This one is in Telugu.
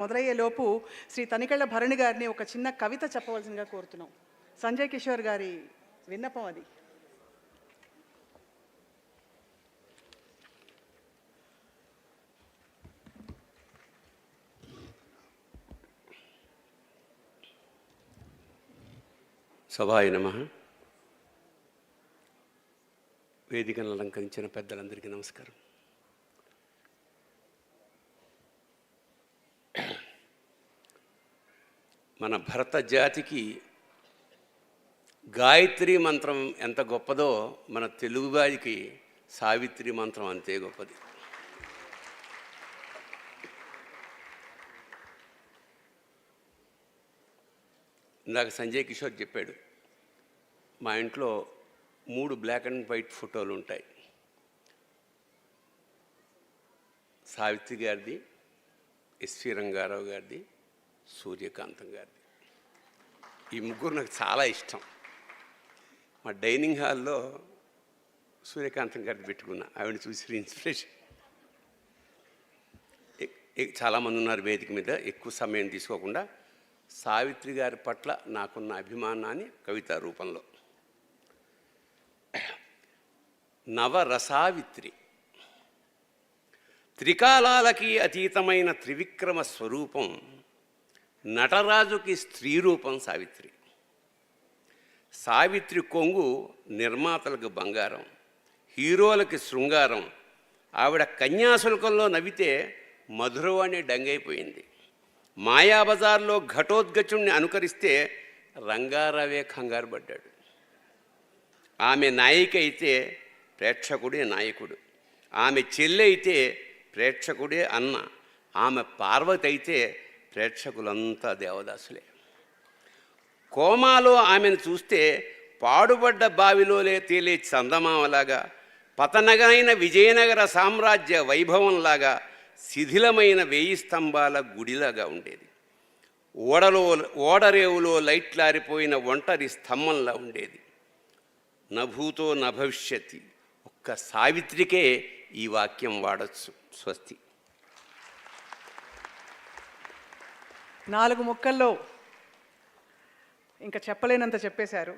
మొదలయ్యేలోపు శ్రీ తనికెళ్ల భరణి గారిని ఒక చిన్న కవిత చెప్పవలసిందిగా కోరుతున్నాం. సంజయ్ కిషోర్ గారి విన్నపం అది. సభాయ నమః. వేదికను అలంకరించిన పెద్దలందరికీ నమస్కారం. మన భరత జాతికి గాయత్రి మంత్రం ఎంత గొప్పదో మన తెలుగువారికి సావిత్రి మంత్రం అంతే గొప్పది. ఇందాక సంజయ్ కిషోర్ చెప్పాడు, మా ఇంట్లో 3 బ్లాక్ అండ్ వైట్ ఫోటోలు ఉంటాయి. సావిత్రి గారిది, ఎస్వి రంగారావు గారిది, సూర్యకాంతం గారిది. ఈ ముగ్గురు నాకు చాలా ఇష్టం. మా డైనింగ్ హాల్లో సూర్యకాంతం గారిది పెట్టుకున్నా, ఆవిడ చూసి ఇన్స్పిరేషన్. చాలామంది ఉన్నారు వేదిక మీద, ఎక్కువ సమయం తీసుకోకుండా సావిత్రి గారి పట్ల నాకున్న అభిమానాన్ని కవితా రూపంలో. నవరసావిత్రి, త్రికాలాలకి అతీతమైన త్రివిక్రమ స్వరూపం, నటరాజుకి స్త్రీ రూపం సావిత్రి. సావిత్రి కొంగు నిర్మాతలకు బంగారం, హీరోలకి శృంగారం. ఆవిడ కన్యాశుల్కంలో నవ్వితే మధురవాణి డంగైపోయింది. మాయాబజార్లో ఘటోద్గచుణ్ణి అనుకరిస్తే రంగారావే కంగారు పడ్డాడు. ఆమె నాయిక అయితే ప్రేక్షకుడే నాయకుడు, ఆమె చెల్లి అయితే ప్రేక్షకుడే అన్న, ఆమె పార్వతి అయితే ప్రేక్షకులంతా దేవదాసులే. కోమాలో ఆమెను చూస్తే పాడుబడ్డ బావిలోలే తేలే చందమామలాగా, పతనగైన విజయనగర సామ్రాజ్య వైభవంలాగా, శిథిలమైన 1000 స్తంభాల గుడిలాగా ఉండేది. ఓడరేవులో లైట్లారిపోయిన ఒంటరి స్తంభంలా ఉండేది. నభూతో నభవిష్యతి. ఒక్క సావిత్రికే ఈ వాక్యం వాడచ్చు. స్వస్తి. 4 ముక్కల్లో ఇంకా చెప్పలేనంత చెప్పేశారు.